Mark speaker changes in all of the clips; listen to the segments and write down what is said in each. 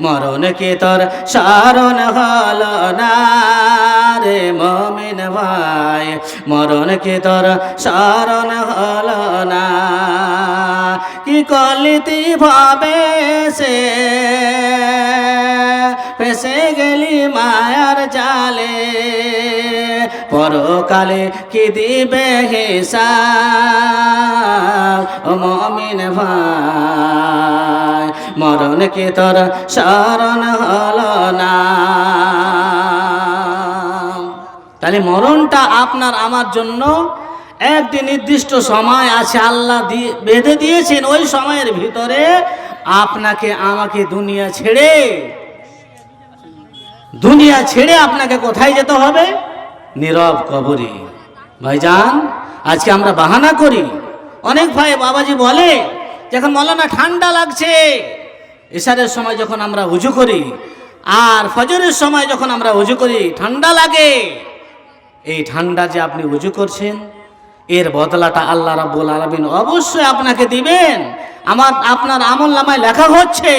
Speaker 1: মরণ কি তোর স্মরণ হলো না রে মুমিন ভাই, মরণ কি তোর স্মরণ হলো না। কি কলিতি ভাবে সে ফেসে গেলি মায়ার জালে, পরকালে কি দিবে হিসাব ও মুমিন ভাই, মরণ কি তোর স্মরণ হলো না। তাহলে মরণটা আপনার আমার জন্য একটি নির্দিষ্ট সময় আছে, আল্লাহ বেঁধে দিয়েছেন। ওই সময়ের ভিতরে আপনাকে আমাকে দুনিয়া ছেড়ে আপনাকে কোথায় যেতে হবে? নীরব কবরে। ভাইজান, আজকে আমরা বাহানা করি। অনেক ভাই বাবাজি বলে যখন মৌলানা ঠান্ডা লাগছে, ইশারের সময় যখন আমরা উজু করি আর ফজরের সময় যখন আমরা উজু করি ঠান্ডা লাগে। এই ঠান্ডা যে আপনি উজু করছেন, এর বদলাটা আল্লাহ রাব্বুল আলামিন অবশ্যই আপনাকে দিবেন। আপনার আমলনামায় লেখা হচ্ছে।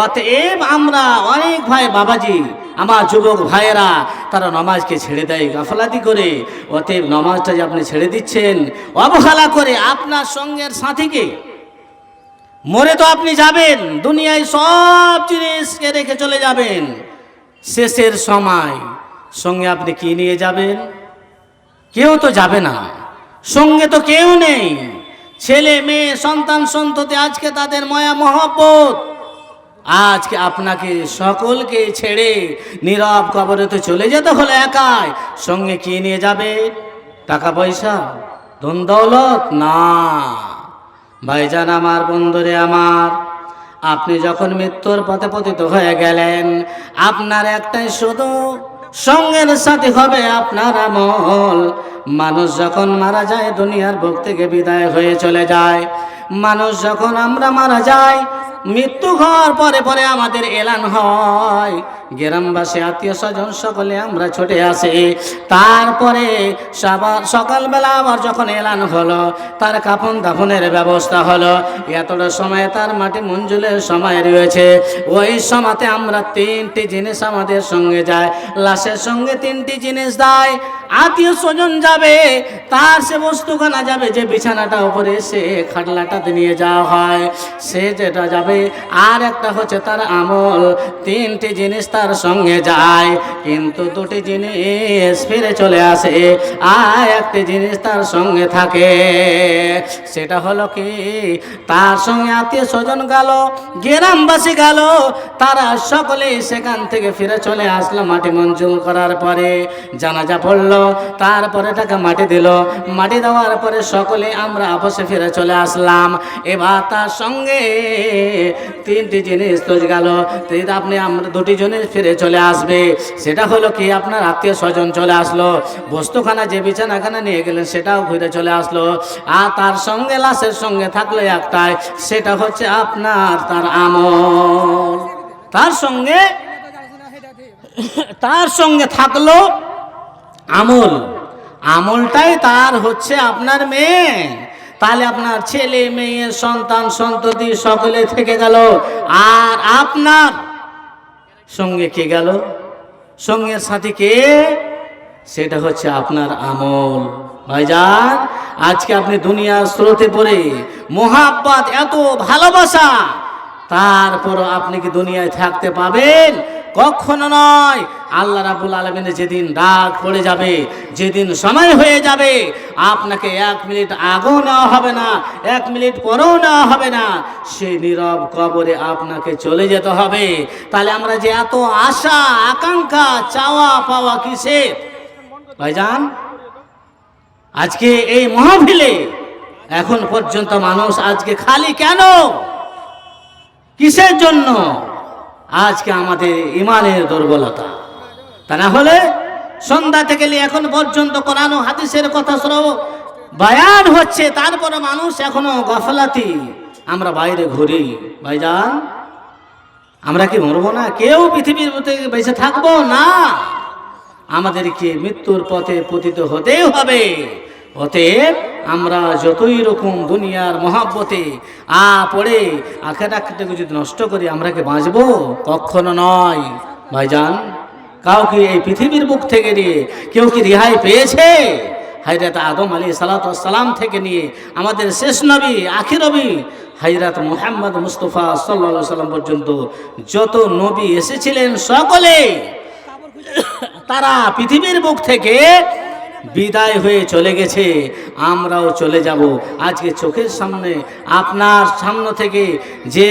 Speaker 1: অতএব আমরা অনেক ভাই বাবাজি, আমার যুবক ভাইয়েরা, তারা নামাজকে ছেড়ে দেয় গাফলাতি করে। অতএব নামাজটা যে আপনি ছেড়ে দিচ্ছেন অবহেলা করে, আপনার সঙ্গের সাথীকে, মরে তো আপনি যাবেন, দুনিয়ায় সব জিনিসকে রেখে চলে যাবেন। শেষের সময় সঙ্গে আপনি কি নিয়ে যাবেন? কেউ তো যাবে না, সঙ্গে তো কেউ নেই। ছেলে মেয়ে সন্তান সন্ততি, আজকে তাদের মায়া মহব্বত, আজকে আপনাকে সকলকে ছেড়ে নীরব কবরে তো চলে যেতে হলো একাই। সঙ্গে কি নিয়ে যাবে? টাকা পয়সা, ধন দৌলত? না ভাইজান আমার, বন্ধুরে আমার, আপনি যখন মৃত্যুর পথে পতিত হয়ে গেলেন, আপনার একটাই শুধু সঙ্গের সাথী হবে আপনার আমল। মানুষ যখন মারা যায়, দুনিয়ার বুক থেকে বিদায় হয়ে চলে যায়, মানুষ যখন আমরা মারা যাই, মৃত্যু হওয়ার পরে পরে আমাদের এলান হয়, গ্রামবাসী আত্মীয় স্বজন সকলে আমরা ছুটে আসি। তারপরে সকালবেলা আবার যখন এলান হলো, তার কাফন দাফনের ব্যবস্থা হলো, এতটা সময় তার মাটি মঞ্জুলের সময় রয়েছে। ওই সময়তে আমরা তিনটি জিনিস আমাদের সঙ্গে যায়, লাশের সঙ্গে তিনটি জিনিস দেয়। আত্মীয় স্বজন যাবে, তার সে বস্তুখানা যাবে, যে বিছানাটা উপরে সে খাটলাটাতে নিয়ে যাওয়া হয় সে যেটা যাবে, আর একটা হচ্ছে তার আমল। তিনটি জিনিস তার সঙ্গে যায়, কিন্তু দুটি জিনিস ফিরে চলে আসে, আর একটি জিনিস তার সঙ্গে থাকে। সেটা হলো কি? তার সঙ্গে আত্মীয় স্বজন গেল, গ্রামবাসী গেল, তারা সকলেই সেখান থেকে ফিরে চলে আসলো। মাটি মঞ্জুর করার পরে জানাজা পড়লো, তারপরে তাকে মাটি দিল, মাটি দেওয়ার পরে সকলে আমরা আপসে ফিরে চলে আসলাম। এবার তার সঙ্গে তিনটি জিনিস তো গেল, আপনি আমরা দুটি জিনিস ফিরে চলে আসবে। সেটা হলো কি? আপনার আত্মীয় স্বজন চলে আসলো, বস্তুখানা যে বিছানাখানা নিয়ে গেলেন সেটাও ঘুরে চলে আসলো, আর তার সঙ্গে লাশের সঙ্গে থাকলো একটাই, সেটা হচ্ছে আপনার তার আমল। তার সঙ্গে থাকলো আমল, আমলটাই তার হচ্ছে আপনার মেয়ে। তাহলে আপনার ছেলে মেয়ে সন্তান সন্ততি সকলে থেকে গেল, আর আপনার সঙ্গে কে গেল? সঙ্গের সাথী কে? সেটা হচ্ছে আপনার আমল। ভাইজান, আজকে আপনি দুনিয়ার স্রোতে পড়ে মোহাব্বত, এত ভালোবাসা, তারপর আপনি কি দুনিয়ায় থাকতে পাবেন? কখনো নয়। আল্লাহ রাব্বুল আলামিনের যেদিন ডাক পড়ে যাবে, যেদিন সময় হয়ে যাবে, আপনাকে 1 মিনিট আগেও নেওয়া হবে না, 1 মিনিট পরেও নেওয়া হবে না, সেই নীরব কবরে আপনাকে চলে যেতে হবে। তাহলে আমরা যে এত আশা আকাঙ্ক্ষা চাওয়া পাওয়া কিসের ভাইজান? আজকে এই মাহফিলে এখন পর্যন্ত মানুষ আজকে খালি কেন? কিসের জন্য? আজকে আমাদের ইমানের দুর্বলতা। তা না হলে সন্ধ্যা থেকে এখন পর্যন্ত কোরআন ও হাদিসের কথা শোনাবো, বায়ান হচ্ছে, তারপরে মানুষ এখনো গাফলাতি, আমরা বাইরে ঘুরি। ভাইজান, আমরা কি মরবো না? কেউ পৃথিবীর মধ্যে বেঁচে থাকবো না, আমাদেরকে মৃত্যুর পথে পতিত হতেই হবে। অতএব আমরা যতই রকম দুনিয়ার মহাব্বতে পড়ে আখেরাতটাকে যদি নষ্ট করি আমরা কি বাঁচবো? কখনো নয় ভাইজান। কাউকে এই পৃথিবীর বুক থেকে নিয়ে কেউ কি রেহাই পেয়েছে? হযরত আদম আলাইহিস সালাতু ওয়াস সালাম থেকে নিয়ে আমাদের শেষ নবী আখির নবী হযরত মুহাম্মদ মুস্তাফা সাল্লাল্লাহু আলাইহি সাল্লাম পর্যন্ত যত নবী এসেছিলেন সকলে তারা পৃথিবীর বুক থেকে বিদায় হয়ে চলে গেছে, আমরাও চলে যাব। আজকে চোখের সামনে আপনার সামনে থেকে যে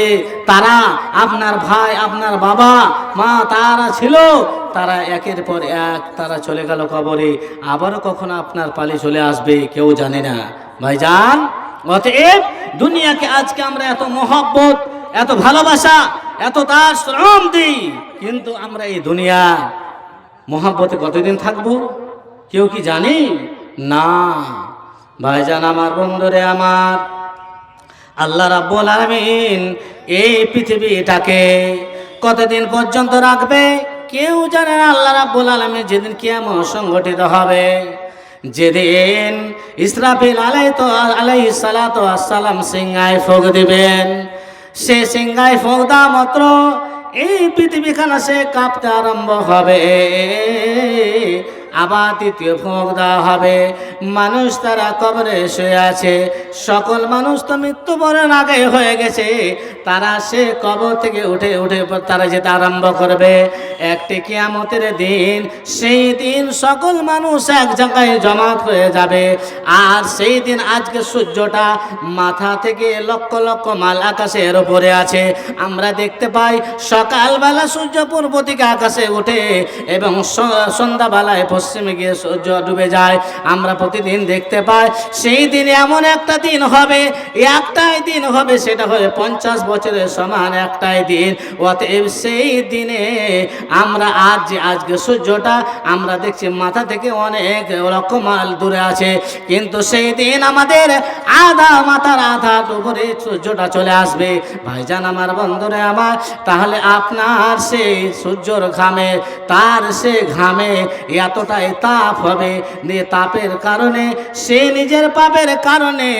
Speaker 1: তারা আপনার ভাই আপনার বাবা মা তারা ছিল, তারা একের পর এক তারা চলে গেল কবরে। আবারও কখনো আপনার পালে চলে আসবে কেউ জানে না ভাইজান। অতএব দুনিয়াকে আজকে আমরা এত মহব্বত এত ভালোবাসা এত তার শ্রম দিই, কিন্তু আমরা এই দুনিয়া মহব্বতে কতদিন থাকবো কেউ কি জানি না ভাইজান। আমার বন্ধুরে আমার, আল্লাহ রাব্বুল আলামিন এই পৃথিবীটাকে কতদিন পর্যন্ত রাখবে কেউ জানে না। আল্লাহ রাব্বুল আলামিন যেদিন কিয়ামত সংগঠিত হবে, যেদিন ইসরাফিল আলাইহিস সালাতু ওয়াস সালাম সিংহায় ফুঁক দিবেন, সে সিংহায় ফুঁক দেওয়া মাত্র এই পৃথিবীখানা সে কাঁপতে আরম্ভ হবে। আবার দ্বিতীয় ফুঁক দেওয়া হবে, মানুষ তারা কবরে শুয়ে আছে, সকল মানুষ তো মৃত্যুবরণ আগে হয়ে গেছে, তারা সে কবর থেকে উঠে উঠে তারা যেতে আরম্ভ করবে। একটি কিয়ামতের দিন, সেই দিন সকল মানুষ এক জায়গায় জমাত হয়ে যাবে। আর সেই দিন আজকে সূর্যটা মাথা থেকে লক্ষ লক্ষ মাইল আকাশের উপরে আছে, আমরা দেখতে পাই সকালবেলা সূর্য পূর্ব দিকে আকাশে ওঠে এবং সন্ধ্যাবেলায় পশ্চিমে গিয়ে সূর্য ডুবে যায়। আমরা প্রতিদিন দেখতে পাই সেই দিনে এমন একটা দিন হবে, একটাই দিন হবে, সেটা হবে 50 বছরের সমান একটাই দিন। অতএব সেই দিনে আমরা আজকে সূর্যটা আমরা দেখছি মাথা থেকে অনেক লক্ষ মাইল দূরে আছে, কিন্তু সেই দিন আমাদের আধা মাথার আধা উপরে সূর্যটা চলে আসবে। ভাইজান আমার বন্ধুরে আমার, তাহলে আপনার সেই সূর্যর ঘামে তার সে ঘামে এতটাই তাপ হবে, যে তাপের কারণে সে নিজের পাপের কারণে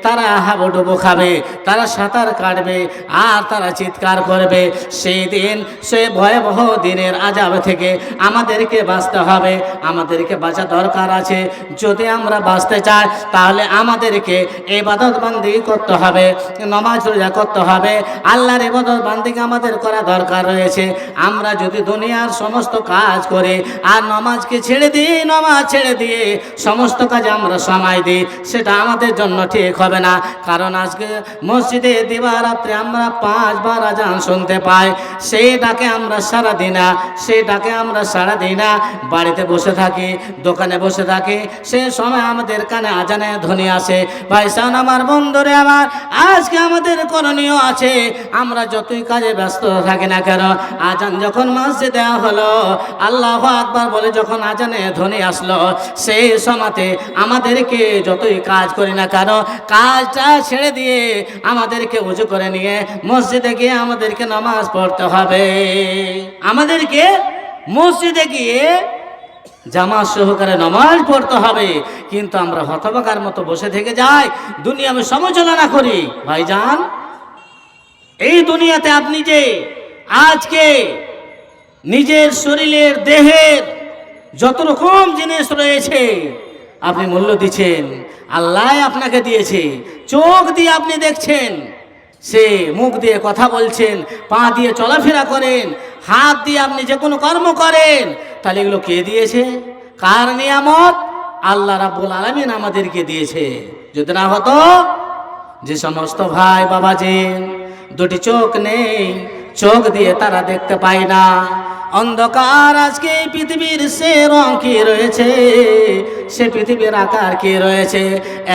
Speaker 1: তারা হাবুডুবু খাবে, তারা সাঁতার কাটবে আর তারা চিৎকার করবে। সেই দিন সে ভয়াবহ দিনের আযাব থেকে আমাদেরকে বাঁচতে হবে, আমাদেরকে বাঁচা দরকার আছে। যদি আমরা বাঁচতে চাই তাহলে আমাদেরকে ইবাদত বান্দিগি করতে হবে, নামাজ রোজা করতে হবে, আল্লাহর ইবাদত বান্দিগি আমাদের করা দরকার রয়েছে। আমরা যদি দুনিয়ার সমস্ত কাজ করে আর নামাজকে ছেড়ে দিই, নামাজ ছেড়ে দিয়ে সমস্ত কাজে আমরা সময় দিই, সেটা আমাদের জন্য ঠিক হবে না। কারণ আজকে মসজিদে দিবারাত্রে আমরা 5 বার আজান শুনতে পাই, সেইটাকে আমরা সারা দিই না, সেইটাকে আমরা সারা দিই না, বাড়িতে বসে থাকি, দোকানে বসে থাকি, সে সময় আমাদের কানে আজানের ধ্বনি আসে। ভাইসান আমার বন্ধুরে আমার, আজকে আমাদের করণীয় আছে, আমরা যতই কাজে ব্যস্ত থাকি না কেন, আজান যখন মসজিদে দেওয়া হলো, আল্লাহু আকবার বলে যখন আজানে ধ্বনি আসলো, সেই সময়তে আমাদেরকে যতই কাজ করি না কেন, কাজটা ছেড়ে দিয়ে আমাদেরকে উজু করে নিয়ে মসজিদে গিয়ে আমাদেরকে নামাজ পড়তে হবে। আমাদেরকে মসজিদে গিয়ে জামাত সহকারে নামাজ পড়তে হবে। কিন্তু আমরা হতভাগার মতো বসে থেকে যাই, দুনিয়াতে সমালোচনা করি। ভাইজান, এই দুনিয়াতে আপনি যে আজকে নিজের শরীরের দেহের যত রকম জিনিস রয়েছে আপনি মূল্য দিচ্ছেন, আল্লাহ আপনাকে দিয়েছে। চোখ দিয়ে আপনি দেখছেন, সে মুখ দিয়ে কথা বলছেন, পা দিয়ে চলাফেরা করেন, হাত দিয়ে আপনি যে কোনো কর্ম করেন, তাহলে এগুলো কে দিয়েছে? কার নিয়ামত? আল্লাহ রাব্বুল আলামিন আমাদেরকে দিয়েছে। যদি না হতো, যে সমস্ত ভাই বাবাজি দুটি চোখ নেই, চোখ দিয়ে তারা দেখতে পায় না, অন্ধকার আজকে এই পৃথিবীর সে রং কি রয়েছে, সে পৃথিবীর আকার কি রয়েছে,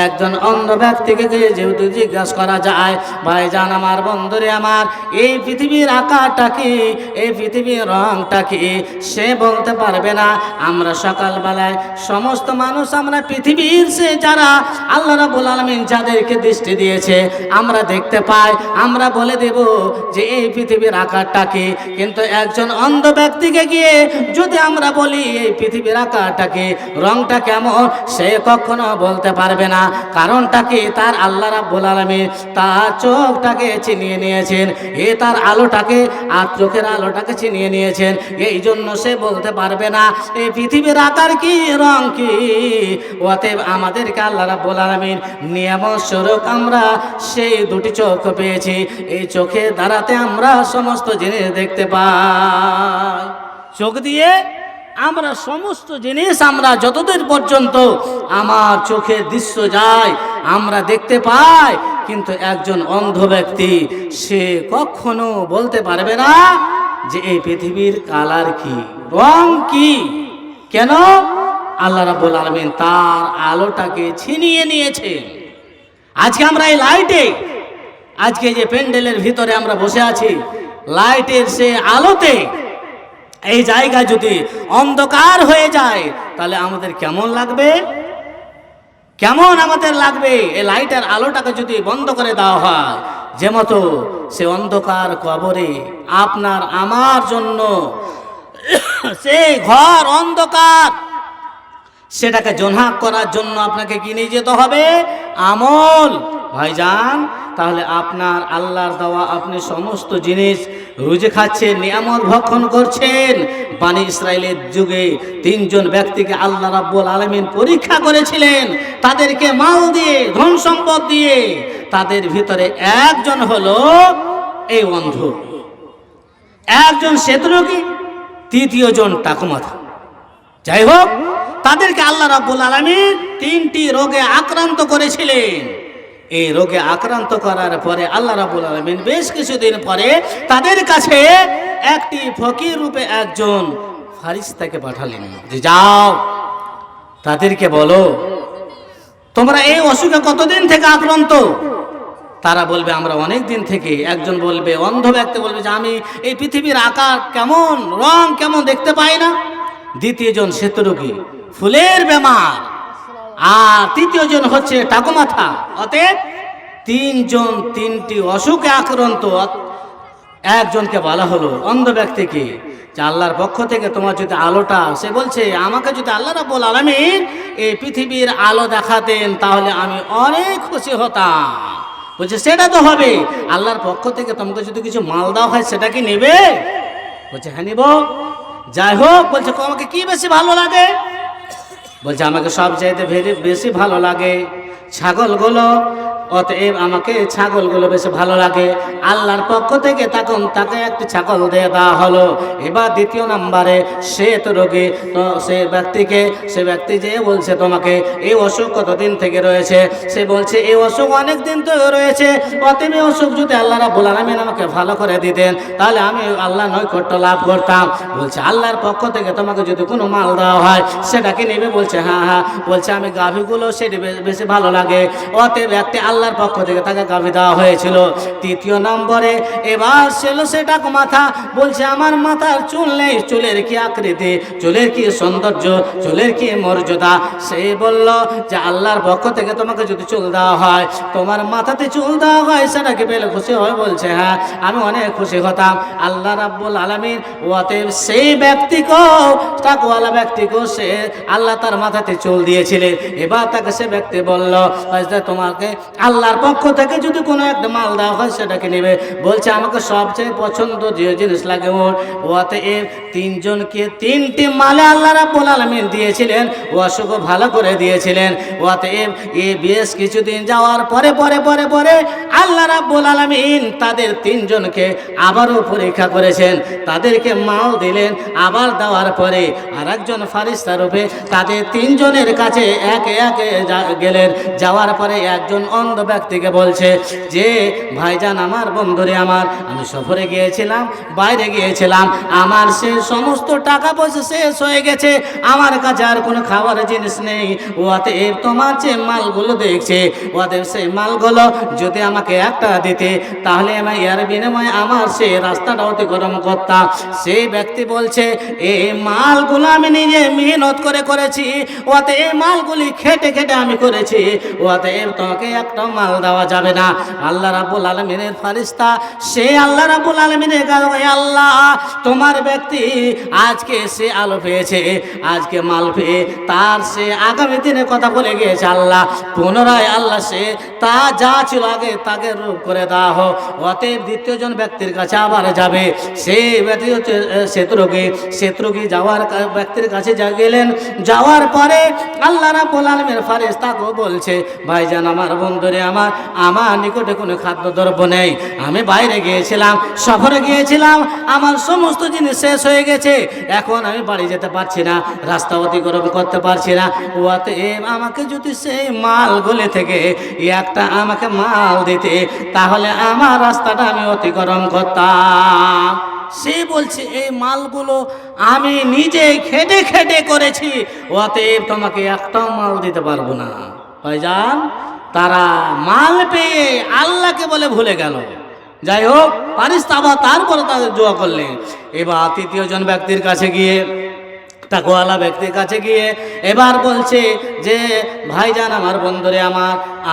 Speaker 1: একজন অন্ধ ব্যক্তিকে যেহেতু জিজ্ঞাসা করা যায়, ভাইজান আমার বন্ধুরে আমার, এই পৃথিবীর আকারটা কি, এই পৃথিবীর রংটা কি, সে বলতে পারবে না। আমরা সকালবেলায় সমস্ত মানুষ আমরা পৃথিবীর সে যারা আল্লাহ রাব্বুল আলামিন যাদেরকে দৃষ্টি দিয়েছে আমরা দেখতে পাই, আমরা বলে দেব যে এই পৃথিবীর আকারটা কি। কিন্তু একজন অন্ধ ব্যক্তিকে গিয়ে যদি আমরা বলি এই পৃথিবীর আকারটাকে রংটা কেমন, সে কখনো বলতে পারবে না। কারণটা কি? তার আল্লাহ রাব্বুল আলামিন তার চোখটাকে চিনিয়ে নিয়েছেন, তার আলোটাকে আর চোখের আলোটাকে চিনিয়ে নিয়েছেন। এই জন্য সে বলতে পারবে না এই পৃথিবীর আকার কি, রং কি। অতএব আমাদেরকে আল্লাহ রাব্বুল আলামিন নিয়ামত স্বরূপ আমরা সেই দুটি চোখ পেয়েছি। এই চোখের দ্বারাতে আমরা সমস্ত জিনিস দেখতে পাই। চোখ দিয়ে আমরা সমস্ত জিনিস, আমরা যতদূর পর্যন্ত আমার চোখের দৃশ্য যায় আমরা দেখতে পাই। কিন্তু একজন অন্ধ ব্যক্তি সে কখনো বলতে পারবে না যে এই পৃথিবীর কালার কি, রং কি। কেন? আল্লাহ রাব্বুল আলামিন তার আলোটাকে ছিনিয়ে নিয়েছে। আজকে আমরা এই লাইটে, আজকে যে প্যান্ডেলের ভিতরে আমরা বসে আছি, লাইটের সে আলোতে এই জায়গা যদি অন্ধকার হয়ে যায় তাহলে আমাদের কেমন লাগবে? কেমন আমাদের লাগবে? এই লাইটের আলোটাকে যদি বন্ধ করে দেওয়া হয়, যে মতো সে অন্ধকার কবরে আপনার আমার জন্য সেই ঘর অন্ধকার, সেটাকে জোনহাক করার জন্য আপনাকে কি নিয়ে যেতে হবে? আমল। ভাইজান, তাহলে আপনার আল্লাহর দেওয়া আপনি সমস্ত জিনিস রুজে খাচ্ছেন, নিয়ামত ভক্ষণ করছেন। বনি ইসরাইলের যুগে তিনজন ব্যক্তিকে আল্লাহ রাব্বুল আলামিন পরীক্ষা করেছিলেন, তাদেরকে মাল দিয়ে, ধন সম্পদ দিয়ে। তাদের ভিতরে একজন হলো এই অন্ধ, একজন শ্বেতরোগী, তৃতীয় জন টাকুমাথা। যাই হোক, তাদেরকে আল্লাহ রাব্বুল আলামিন তিনটি রোগে আক্রান্ত করেছিলেন। এই রোগে আক্রান্ত করার পরে আল্লাহ রাব্বুল আলামিন বেশ কিছুদিন পরে তাদের কাছে একটি ফকির রূপে একজন ফারিস্তাকে পাঠালেন যে যাও তাদেরকে বলো তোমরা এই অসুখে কতদিন থেকে আক্রান্ত। তারা বলবে আমরা অনেক দিন থেকে। একজন বলবে, অন্ধ ব্যক্তি বলবে যে আমি এই পৃথিবীর আকার কেমন, রং কেমন দেখতে পাই না। দ্বিতীয় জন শ্বেতরোগী, ফুলের বেমার, আর তৃতীয় জন হচ্ছে টাকুমাথা। অতএব তিনজন তিনটি অসুখে আক্রান্ত। একজনকে বলা হলো অন্ধ ব্যক্তিকে যে আল্লাহর পক্ষ থেকে তোমার যদি আলোটা, সে বলছে আমাকে যদি আল্লাহ রাব্বুল আলামিন এই পৃথিবীর আলো দেখাতেন তাহলে আমি অনেক খুশি হতাম। বলছে সেটা তো হবে, আল্লাহর পক্ষ থেকে তোমাকে যদি কিছু মাল দেওয়া হয় সেটা কি নেবে? বলছে হ্যাঁ নিব। যাই হোক, বলছে আমাকে কি বেশি ভালো লাগে? বলছে আমাকে সবচাইতে বেশি ভালো লাগে ছাগলগুলো। অতএব আমাকে ছাগলগুলো বেশি ভালো লাগে। আল্লাহর পক্ষ থেকে তখন তাকে একটি ছাগল দিয়ে দেওয়া হলো। এবার দ্বিতীয় নম্বরে শ্বেতরোগী, তো সে ব্যক্তি যে বলছে তোমাকে এই অসুখ কতদিন থেকে রয়েছে? সে বলছে এই অসুখ অনেক দিন থেকে রয়েছে। অতএব এই অসুখ যদি আল্লাহ রাব্বুল আলামিন আমাকে ভালো করে দিতেন তাহলে আমি আল্লাহ নৈকট্য লাভ করতাম। বলছে আল্লাহর পক্ষ থেকে তোমাকে যদি কোনো মাল দেওয়া হয় সেটা কি নেবে? বলছে হ্যাঁ হ্যাঁ। বলছে আমি গাভীগুলো সেটি বেশি ভালো লাগে। অতএব একটি আল্লাহর পক্ষ থেকে তাকে গাভী দেওয়া হয়েছিল। তৃতীয় নম্বরে এবার ছিল সেটা মাথা। বলছে আমার মাথার চুল নেই, চুলের কি আকৃতি, চুলের কি সৌন্দর্য, চুলের কি মর্যাদা। সে বলল যে আল্লাহর পক্ষ থেকে তোমাকে যদি চুল দেওয়া হয়, তোমার মাথাতে চুল দেওয়া হয়, সেটা কি পেলে খুশি হয়? বলছে হ্যাঁ, আমি অনেক খুশি হতাম। আল্লাহ রাব্বুল আলামিন অতএব সেই ব্যক্তিকেও, তাকওয়ালা ব্যক্তিকেও সে আল্লাহ তার মাথাতে চুল দিয়েছিলেন। এবার তাকে সে ব্যক্তি বলল তোমাকে আল্লাহর পক্ষ থেকে যদি কোনো একটা মাল দেওয়া হয় সেটাকে নেবে? বলছে আমাকে সবচেয়ে পছন্দ যে জিনিস লাগে ওর। অতএব তিনজনকে তিনটি মালে আল্লাহ রাব্বুল আলামিন দিয়েছিলেন, অসুখ ভালো করে দিয়েছিলেন। অতএব এই বেশ কিছুদিন যাওয়ার পরে আল্লাহ রাব্বুল আলামিন তাদের তিনজনকে আবারও পরীক্ষা করেছেন। তাদেরকে মাল দিলেন, আবার দেওয়ার পরে আর একজন ফারিস্তা রূপে তাদের তিনজনের কাছে একে একে গেলেন। যাওয়ার পরে একজন অন্ধ ব্যক্তিকে বলছে যে ভাইজান, আমার বন্ধুরে আমার, আমি সফরে গিয়েছিলাম, বাইরে গিয়েছিলাম, আমার সে সমস্ত টাকা পয়সা শেষ হয়ে গেছে, আমার কাছে আর কোনো খাবার জিনিস নেই। অতএব তোমার যে মালগুলো দেখছে, অতএব সেই মালগুলো যদি আমাকে একটা দিতে তাহলে আমি এর বিনিময়ে আমার সে রাস্তাটা অতিক্রম করতাম। সেই ব্যক্তি বলছে এই মালগুলো আমি নিজে মেহনত করে করেছি, অতএব এই মালগুলি খেটে খেটে আমি করেছি, অতএব তোমাকে একটা একটাও মাল দেওয়া যাবে না। আল্লাহ রাব্বুল আলামিনের ফেরেশতা সে আল্লাহ রাব্বুল আলামিনের কাছে, আল্লাহ তোমার ব্যক্তি আজকে সে আলো পেয়েছে, আজকে মাল পেয়ে তার সে আগামী দিনে কথা বলে গিয়েছে। আল্লাহ পুনরায় আল্লাহ সে তা যা ছিল আগে তাকে রূপ করে দেওয়া হোক। অতএব দ্বিতীয়জন ব্যক্তির কাছে আবার যাবে। সেই ব্যক্তি হচ্ছে শত্রুগী যাওয়ার ব্যক্তির কাছে গেলেন। যাওয়ার পরে আল্লাহ রাব্বুল আলামিনের ফেরেশতাকে বলছে, ভাইজান আমার বন্ধুরে আমার নিকটে কোনো খাদ্যদ্রব্য নেই, আমি বাইরে গিয়েছিলাম, সফরে গিয়েছিলাম, আমার সমস্ত জিনিস শেষ হয়ে গেছে, এখন আমি বাড়ি যেতে পারছি না, রাস্তা অতিক্রম করতে পারছি না। অতএব আমাকে যদি সেই মালগুলি থেকে একটা আমাকে মাল দিতে, তাহলে আমার রাস্তাটা আমি অতিক্রম করতাম। সে বলছে এই মালগুলো আমি নিজে খেটে খেটে করেছি, অতএব তোমাকে একটাও মাল দিতে পারবো না। ভাইজান তারা মাল পেয়ে আল্লাহকে বলে ভুলে গেল। যাই হোক ফেরেশতা আবার তারপরে তাদের দোয়া করলেন। এবার তৃতীয়জন ব্যক্তির কাছে গিয়ে, তাকওয়ালা ব্যক্তির কাছে গিয়ে এবার বলছে যে ভাইজান আমার বন্ধুরে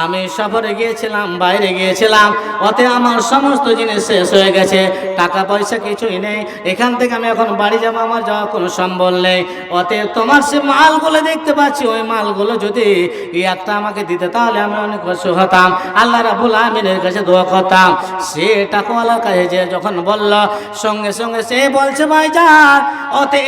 Speaker 1: আমি সফরে গিয়েছিলাম, বাইরে গিয়েছিলাম, ওতে আমার সমস্ত জিনিস শেষ হয়ে গেছে, টাকা পয়সা কিছুই নেই, এখান থেকে আমি এখন বাড়ি যাবো, আমার যাওয়া কোনো সম্বল নেই। ওতে তোমার সে মালগুলো দেখতে পাচ্ছি, ওই মালগুলো যদি একটা আমাকে দিতে তাহলে আমি অনেক খুশি হতাম, আল্লাহ রাব্বুল আমিনের কাছে দোয়া করতাম। সে টাকাওয়ালার কাছে যে যখন বলল, সঙ্গে সঙ্গে সে বলছে ভাইজান ওতে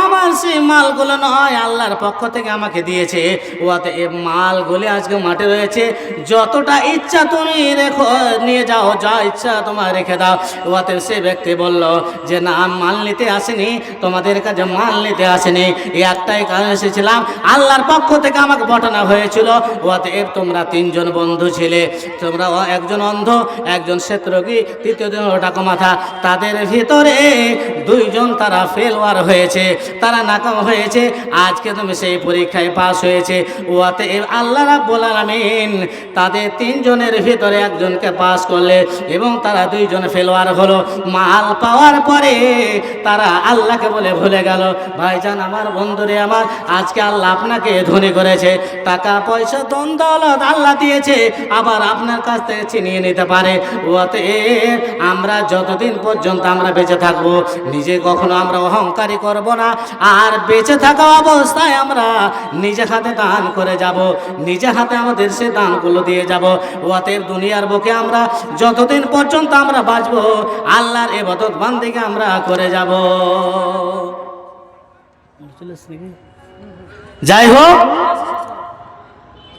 Speaker 1: আমার সে মালগুলো নয়, আল্লাহর পক্ষ থেকে আমাকে দিয়েছে, ওতে এ মালগুলি আজকে মাঠে রয়েছে, যতটা ইচ্ছা তুমি রেখো, নিয়ে যাও, যা ইচ্ছা তোমার রেখে দাও। ওতে সে ব্যক্তি বলল যে না, মাল নিতে আসেনি, তোমাদের কাছে মাল নিতে আসেনি, একটাই কারণ এসেছিলাম, আল্লাহর পক্ষ থেকে আমাকে পাঠানো হয়েছিল। ওতে তোমরা তিনজন বন্ধু ছিলে, তোমরা একজন অন্ধ, একজন শত্রুগী, তৃতীয়জন টাকা মাথা, তাদের ভিতরে দুইজন তারা ফেলওয়ার হয়েছে, তারা নাকাম হয়েছে, আজকে তুমি সেই পরীক্ষায় পাস হয়েছে। ওতে আল্লাহ রাব্বুল আলামিন তাদের তিনজনের ভিতরে একজনকে পাস করলে এবং তারা দুইজন ফেলওয়ার হলো। মাল পাওয়ার পরে তারা আল্লাহকে বলে ভুলে গেল। ভাইজান আমার বন্ধুরে আজকে আল্লাহ আপনাকে ধনী করেছে, টাকা পয়সা ধন দৌলত আল্লাহ দিয়েছে, আবার আপনার কাছ থেকে ছিনিয়ে নিতে পারে। ওতে আমরা যতদিন পর্যন্ত আমরা বেঁচে থাকবো, নিজে কখনো আমরা অহংকারী করব না, আর বেঁচে থাকা অবস্থায় আমরা নিজে হাতে দান করে যাব, নিজে হাতে আমাদের সে দানগুলো দিয়ে যাব। ওতে দুনিয়ার বুকে আমরা যতদিন পর্যন্ত আমরা বাঁচবো, আল্লাহর ইবাদত বান্দিকে আমরা করে যাব। যাই হোক,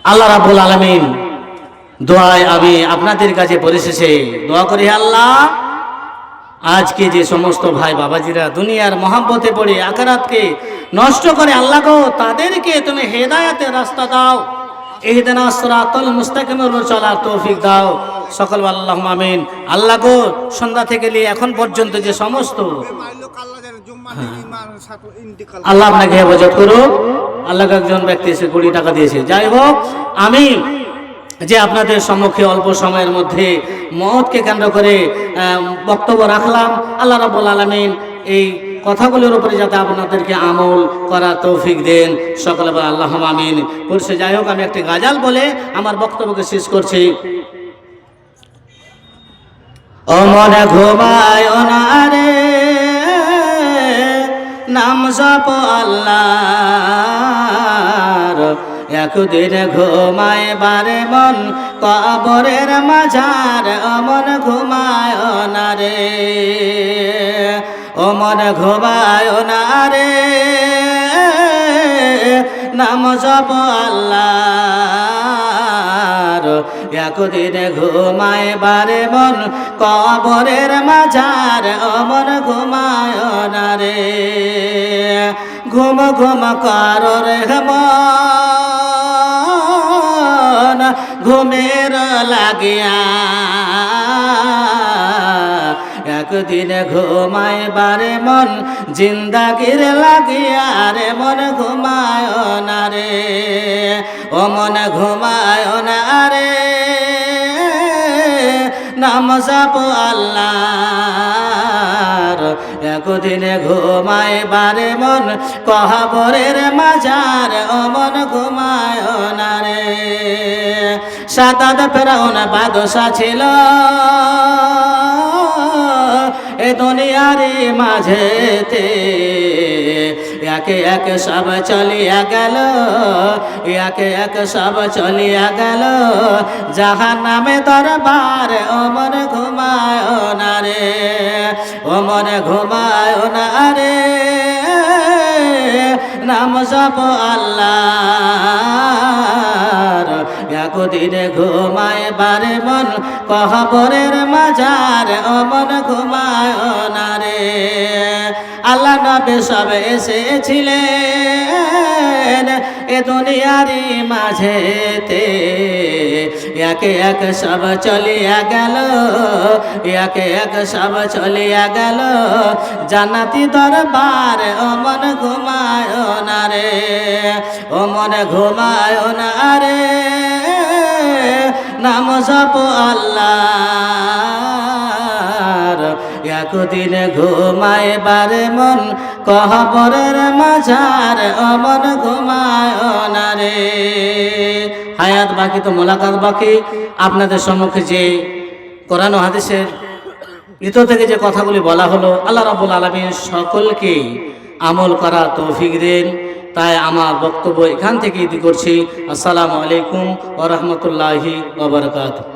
Speaker 1: আল্লাহ রাব্বুল আলামিন দোয়ায় আমি আপনাদের কাছে পরিশেষে দোয়া করি, আল্লাহ আজকে যে সমস্ত ভাই বাবাজিরা দুনিয়ার মহব্বতে পড়ে আখিরাতকে নষ্ট করে, আল্লাহ গো তাদেরকে তুমি হেদায়েতের রাস্তা দাও, ইহদিনাস সিরাতাল মুস্তাকিমের উপর চলার তৌফিক দাও। সকল আল্লাহুম্মা আমিন। আল্লাহ গো সন্ধ্যা থেকে নিয়ে এখন পর্যন্ত যে সমস্ত, আল্লাহ আপনাকে হেফাজত করুক। আল্লাহকে একজন ব্যক্তি এসে 20 টাকা দিয়েছে। যাই হোক, আমি যে আপনাদের সম্মুখে অল্প সময়ের মধ্যে মওতকে কেন্দ্র করে বক্তব্য রাখলাম, আল্লাহ রাব্বুল আলামিন এই কথাগুলোর উপরে যাতে আপনাদেরকে আমল করার তৌফিক দেন, সকলে বলে আল্লাহুম্মা আমিন। পরিশে যাই হোক, আমি একটি গাজাল বলে আমার বক্তব্যকে শেষ করছি। ও মনে ঘুমায় না রে, নাম জপ আল্লাহর, একদিন ঘুমায় বারে মন কবরের মাঝার, ও মন ঘুমায় না রে, ও মন ঘুমায় না রে, নাম জপ আল্লাহর, একদিন ঘুমায় বারে মন কবরের মাঝার, ও মন ঘুমায় না রে, ঘুম ঘুম কর রে মন ঘুমের লাগিয়া, একদিন ঘুমায় বারে মন জিন্দাগির লাগিয়া রে, মন ঘুমায় না রে, ও মন ঘুমায় না রে, নাম জপ আল্লাহর, একদিন ঘুমায় বারে মন কবরের মাঝার, ও মন ঘুমায় না রে, সাদাত ফেরাউন বাদশা ছিল এ দুনিয়ার মাঝেতে, একে এক সব চলিয়া গেল, একে এক সব চলিয়া গেল জাহান্নামে দরবার। ও মন ঘুমায় না রে, ও মন ঘুমায় না রে, নাম জপ আল্লাহর। একদিনে ঘুমায় বারে মন কবরের মাজার। ও মন ঘুমায় না রে, আল্লাহ নবী সব এসেছিলেন এ দুনিয়ারি মাঝেতে, একে এক সব চলিয়া গেল, একে এক সব চলিয়া গেল জান্নাতি দরবার। ও মন ঘুমায় না রে, ও মন ঘুমায় না রে, নাম জপ আল্লাহর। একদিন ঘুমায় বারে মন কবরের মাঝার। ও মন ঘুমায় না রে। হায়াত বাকি তো মোলাকাত বাকি। আপনাদের সম্মুখে যে কোরআন ও হাদিসের ভিতর থেকে যে কথাগুলি বলা হলো, আল্লাহ রাব্বুল আলামিন সকলকে আমল করা তৌফিক দেন। তাই আমার বক্তব্য এখান থেকে ইতি করছি। আসসালামু আলাইকুম ওয়া রাহমাতুল্লাহি ওয়া বারাকাতুহু।